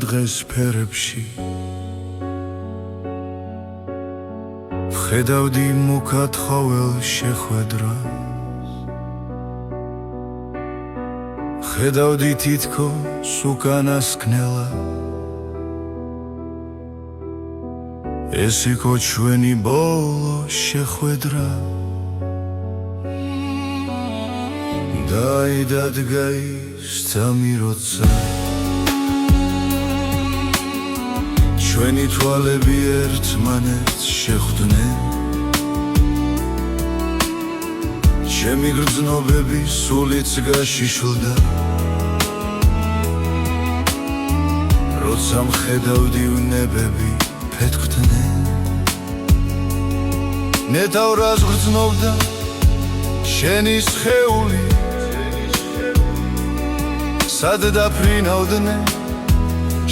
დღეს ფერებში ვხედავდი მუქად ხოველ შეხვედრას ვხედავდი თითქოს უკანასკნელად ეს იყო ჩვენი ბოლო შეხვედრა დაიდადგა ისწამი როცა ჩვენი თვალები ერთმანეთს შეხვდნენ ჩემი გრძნობები სულიც გაშიშვლდა როცა მხედავდი ნებები ფეთქდნენ ნეტავრას გრძნობდა შენი სხეული სად დაფრინავდნენ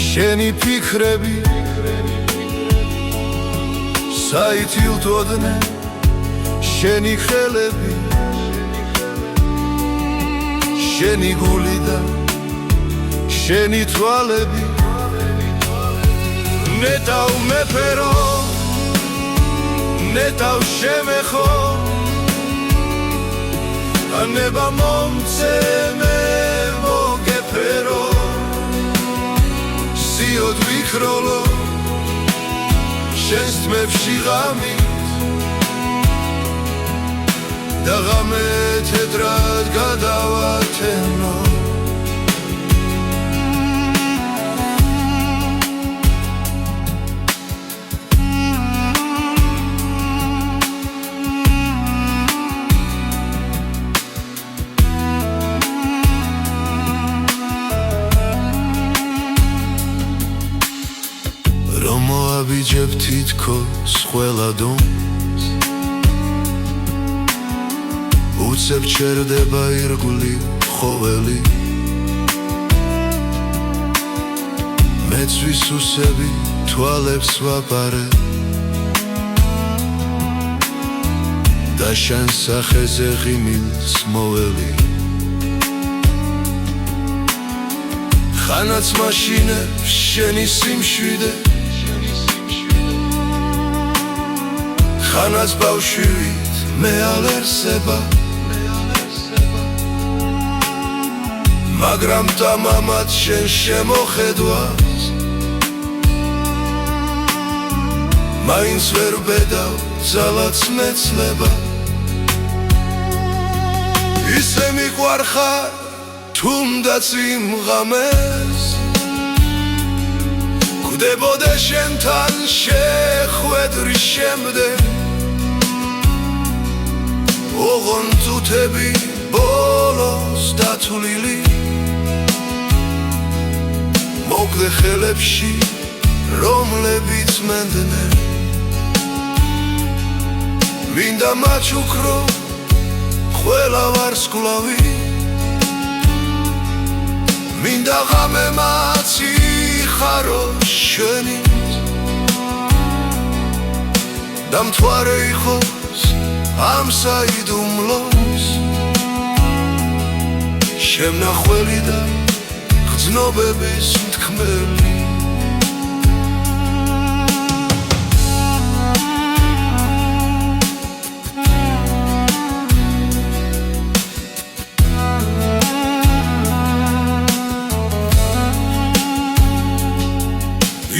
შენი ფიქრები საითილთოდნენ შენი ხელები შენი გული და შენი თვალები ნეტავ მეფერო ნეტავ შემეხო ანება მომცემე მოგეფერო სიოდ ვიქროლო შენს თმებში ღამით და ღამე თეთრად გადავათენო ვიჯებ თითქოს ყველა დონს უცებ ჩერდება ირგვლივ ხოველი მეც ვისუსები თვალებს ვაპარე და შენ სახეზე ღიმილს მოველი ხანაც მაშინებს შენი სიმშვიდე ხანაც ბავშვით მე ალერსება მაგრამ თამამად შენ შემოხედვას მაინც ვერ ბედავ ძალაც მეცლება ისე მიყვარხარ თუნდაც იმ ღამეს გვდებოდე შენთან შეხვედრის შემდეგ ოღონ წუთები ბოლოს დათვლილი მოგდე ხელებში რომლებიც მენდნენ მინდა მაჩუქრო ყველა ვარსკვლავი მინდა ღამე მაციხარო შენით და მთვარე იყოს ამ საიდუმლოს შემნახველი და გრძნობების მთქმელი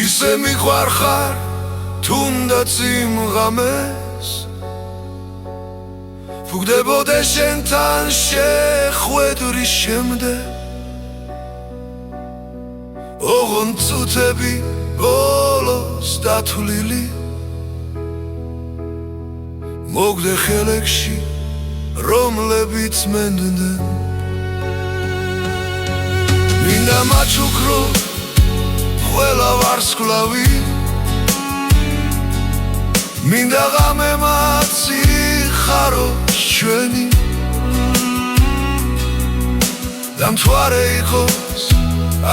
ისე მიყვარხარ თუნდაც იმ ღამეს გვდებოდე შენთან შეხვედრის შემდეგ ოღონ წუთები ბოლოს დათვლილი მოგდე ხელებში რომლებიც მენდნენ მინდა მაჩუქრო ყველა ვარსკვლავი მინდა ღამე მაციხარო ჩვენი და მთვარე იყოს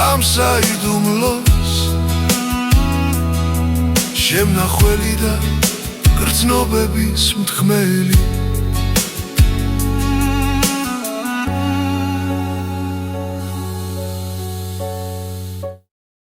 ამ საიდუმლოს შემნახველი და გრძნობების მთქმელი